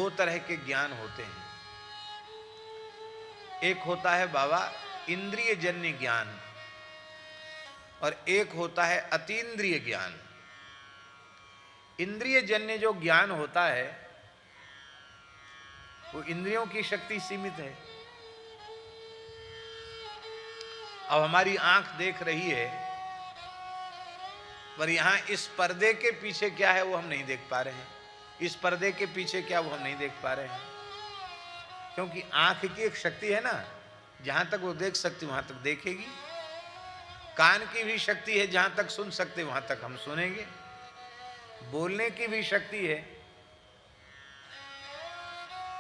दो तरह के ज्ञान होते हैं। एक होता है बाबा इंद्रिय जन्य ज्ञान और एक होता है अतीन्द्रिय ज्ञान। इंद्रिय जन्य जो ज्ञान होता है वो इंद्रियों की शक्ति सीमित है। अब हमारी आंख देख रही है, पर यहां इस पर्दे के पीछे क्या है वो हम नहीं देख पा रहे हैं। इस पर्दे के पीछे क्या वो हम नहीं देख पा रहे हैं, क्योंकि आंख की एक शक्ति है ना, जहां तक वो देख सकती वहां तक देखेगी। कान की भी शक्ति है, जहां तक सुन सकते वहां तक हम सुनेंगे। बोलने की भी शक्ति है।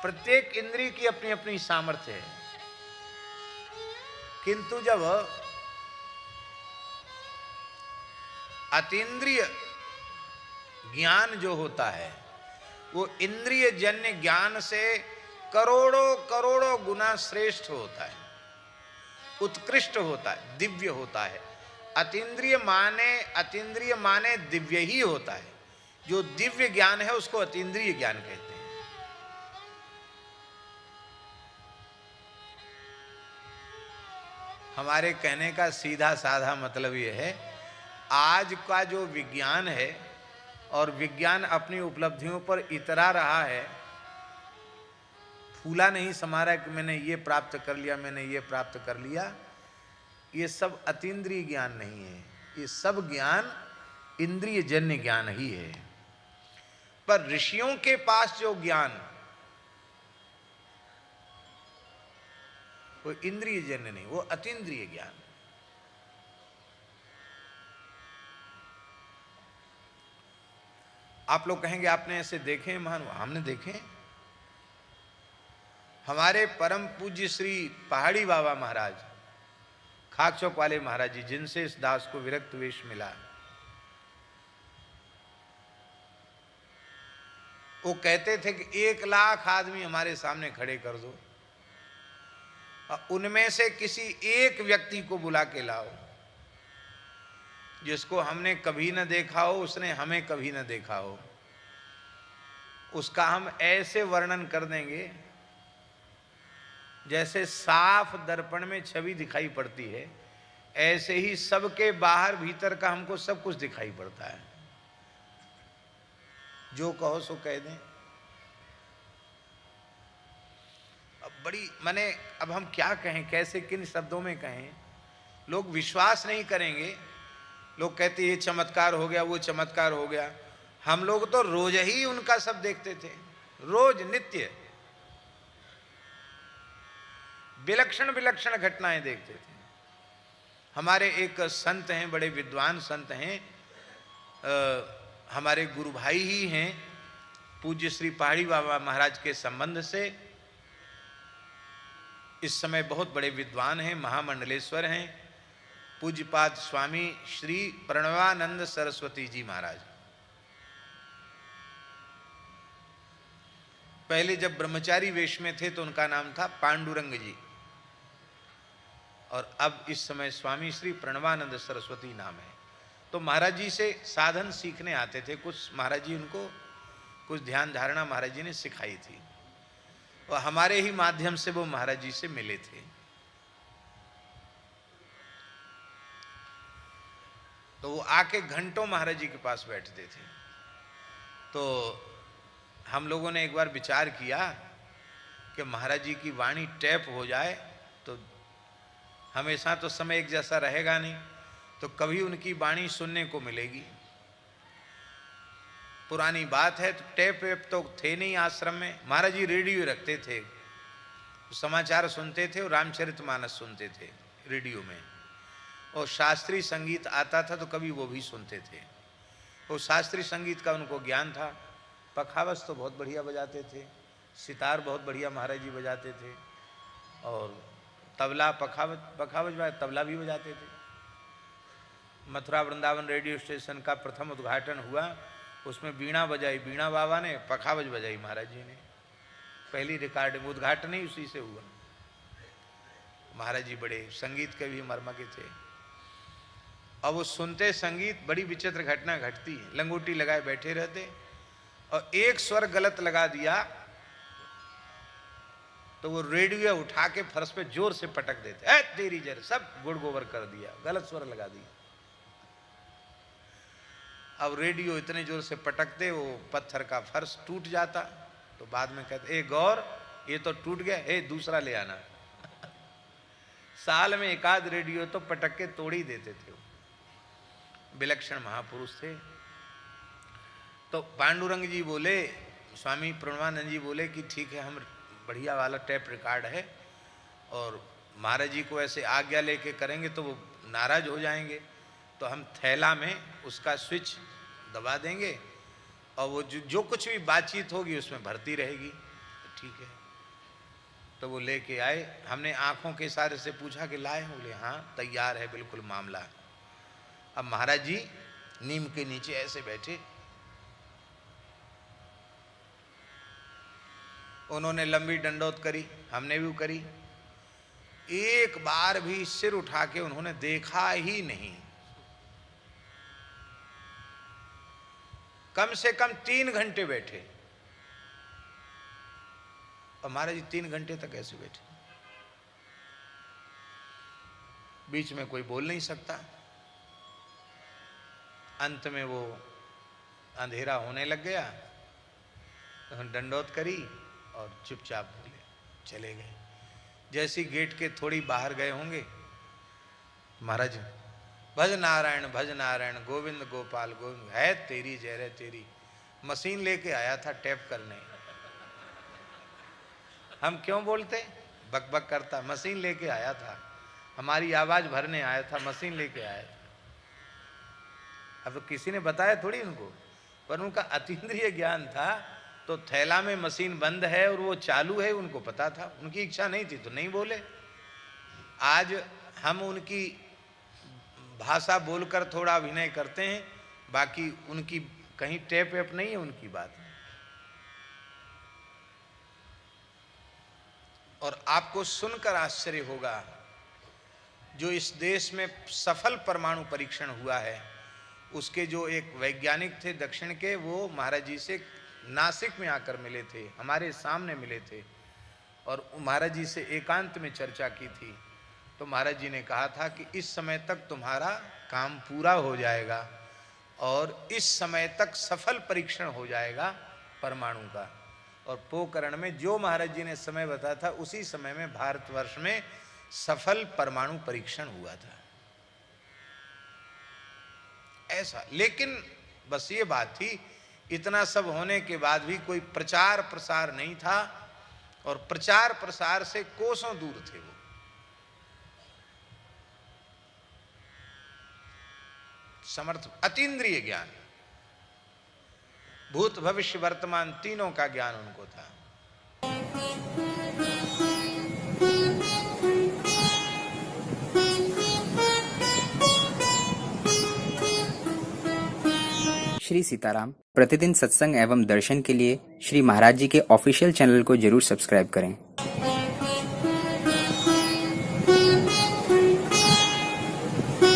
प्रत्येक इंद्रिय की अपनी अपनी सामर्थ्य है। किंतु जब अतीन्द्रिय ज्ञान जो होता है वो इंद्रिय जन्य ज्ञान से करोड़ों करोड़ों गुना श्रेष्ठ होता है, उत्कृष्ट होता है, दिव्य होता है। अतीन्द्रिय माने दिव्य ही होता है। जो दिव्य ज्ञान है उसको अतीन्द्रिय ज्ञान कहते हैं। हमारे कहने का सीधा साधा मतलब यह है, आज का जो विज्ञान है और विज्ञान अपनी उपलब्धियों पर इतरा रहा है, फूला नहीं समा रहा कि मैंने ये प्राप्त कर लिया, मैंने ये प्राप्त कर लिया। ये सब अतीन्द्रिय ज्ञान नहीं है, ये सब ज्ञान इंद्रिय जन्य ज्ञान ही है। पर ऋषियों के पास जो ज्ञान वो इंद्रिय जन्य नहीं, वो अतीन्द्रिय ज्ञान। आप लोग कहेंगे आपने ऐसे देखे महान, हमने देखे। हमारे परम पूज्य श्री पहाड़ी बाबा महाराज, खाक चौक वाले महाराज जी, जिनसे इस दास को विरक्त वेश मिला, वो कहते थे कि 1 लाख आदमी हमारे सामने खड़े कर दो, उनमें से किसी एक व्यक्ति को बुला के लाओ जिसको हमने कभी न देखा हो, उसने हमें कभी न देखा हो। उसका हम ऐसे वर्णन कर देंगे जैसे साफ दर्पण में छवि दिखाई पड़ती है, ऐसे ही सबके बाहर भीतर का हमको सब कुछ दिखाई पड़ता है। जो कहो सो कह दें। अब बड़ी माने, अब हम क्या कहें, कैसे किन शब्दों में कहें। लोग विश्वास नहीं करेंगे। लोग कहते ये चमत्कार हो गया, वो चमत्कार हो गया। हम लोग तो रोज ही उनका सब देखते थे, रोज नित्य विलक्षण विलक्षण घटनाएं देखते थे। हमारे एक संत हैं, बड़े विद्वान संत हैं, हमारे गुरु भाई ही हैं, पूज्य श्री पहाड़ी बाबा महाराज के संबंध से इस समय बहुत बड़े विद्वान हैं, महामंडलेश्वर हैं, पूज्यपाद स्वामी श्री प्रणवानंद सरस्वती जी महाराज। पहले जब ब्रह्मचारी वेश में थे तो उनका नाम था पांडुरंग जी, और अब इस समय स्वामी श्री प्रणवानंद सरस्वती नाम है। तो महाराज जी से साधन सीखने आते थे। कुछ महाराज जी उनको कुछ ध्यान धारणा महाराज जी ने सिखाई थी, और हमारे ही माध्यम से वो महाराज जी से मिले थे। तो वो आके घंटों महाराज जी के पास बैठते थे। तो हम लोगों ने एक बार विचार किया कि महाराज जी की वाणी टैप हो जाए तो हमेशा तो समय एक जैसा रहेगा नहीं, तो कभी उनकी वाणी सुनने को मिलेगी। पुरानी बात है, तो टेप वेप तो थे नहीं आश्रम में। महाराज जी रेडियो रखते थे, समाचार सुनते थे और रामचरितमानस सुनते थे रेडियो में, और शास्त्रीय संगीत आता था तो कभी वो भी सुनते थे। और शास्त्रीय संगीत का उनको ज्ञान था। पखावज तो बहुत बढ़िया बजाते थे, सितार बहुत बढ़िया महाराज जी बजाते थे, और तबला पखावज तबला भी बजाते थे। मथुरा वृंदावन रेडियो स्टेशन का प्रथम उद्घाटन हुआ, उसमें वीणा बजाई वीणा बाबा ने, पखावज बजाई महाराज जी ने। पहली रिकॉर्डिंग, उद्घाटन ही उसी से हुआ। महाराज जी बड़े संगीत के भी मर्मज्ञ थे। और वो सुनते संगीत, बड़ी विचित्र घटना घटती है। लंगोटी लगाए बैठे रहते, और एक स्वर गलत लगा दिया तो वो रेडियो उठा के फर्श पे जोर से पटक देते, ए तेरी जर, सब गुड़ गोबर कर दिया, गलत स्वर लगा दिया। अब रेडियो इतने जोर से पटकते वो पत्थर का फर्श टूट जाता, तो बाद में कहते, ए गौर ये तो टूट गया, ए दूसरा ले आना। साल में एक आध रेडियो तो पटक के तोड़ ही देते थे। विलक्षण महापुरुष थे। तो पांडुरंग जी बोले, स्वामी प्रणवानंद जी बोले कि ठीक है, हम बढ़िया वाला टेप रिकॉर्ड है और महाराज जी को ऐसे आज्ञा लेके करेंगे तो वो नाराज हो जाएंगे, तो हम थैला में उसका स्विच दबा देंगे और वो जो कुछ भी बातचीत होगी उसमें भरती रहेगी। ठीक है, तो वो लेके आए। हमने आंखों के इशारे से पूछा कि लाए हो? बोले हाँ तैयार है बिल्कुल मामला। अब महाराज जी नीम के नीचे ऐसे बैठे, उन्होंने लंबी डंडौत करी, हमने भी करी। एक बार भी सिर उठा के उन्होंने देखा ही नहीं। कम से कम 3 घंटे बैठे और महाराज जी 3 घंटे तक ऐसे बैठे, बीच में कोई बोल नहीं सकता। अंत में वो अंधेरा होने लग गया, तो डंडौत करी और चुपचाप बोले, चले गए। जैसी गेट के थोड़ी बाहर गए होंगे, महाराज भज नारायण गोविंद गोपाल गोविंद, है तेरी जय रे तेरी। मशीन लेके आया था टैप करने, हम क्यों बोलते, बक बक करता, मशीन लेके आया था, हमारी आवाज भरने आया था, मशीन लेके आया था। अब तो किसी ने बताया थोड़ी उनको, पर उनका अतीन्द्रिय ज्ञान था। तो थैला में मशीन बंद है और वो चालू है, उनको पता था, उनकी इच्छा नहीं थी तो नहीं बोले। आज हम उनकी भाषा बोलकर थोड़ा अभिनय करते हैं, बाकी उनकी कहीं टेप वेप नहीं है उनकी बात। और आपको सुनकर आश्चर्य होगा, जो इस देश में सफल परमाणु परीक्षण हुआ है, उसके जो एक वैज्ञानिक थे दक्षिण के, वो महाराज जी से नासिक में आकर मिले थे, हमारे सामने मिले थे और महाराज जी से एकांत में चर्चा की थी। तो महाराज जी ने कहा था कि इस समय तक तुम्हारा काम पूरा हो जाएगा और इस समय तक सफल परीक्षण हो जाएगा परमाणु का। और पोकरण में जो महाराज जी ने समय बताया था, उसी समय में भारतवर्ष में सफल परमाणु परीक्षण हुआ था। ऐसा, लेकिन बस ये बात थी, इतना सब होने के बाद भी कोई प्रचार प्रसार नहीं था और प्रचार प्रसार से कोसों दूर थे वो। समर्थ अतीन्द्रिय ज्ञान, भूत भविष्य वर्तमान तीनों का ज्ञान उनको था। श्री सीताराम प्रतिदिन सत्संग एवं दर्शन के लिए श्री महाराज जी के ऑफिशियल चैनल को जरूर सब्सक्राइब करें।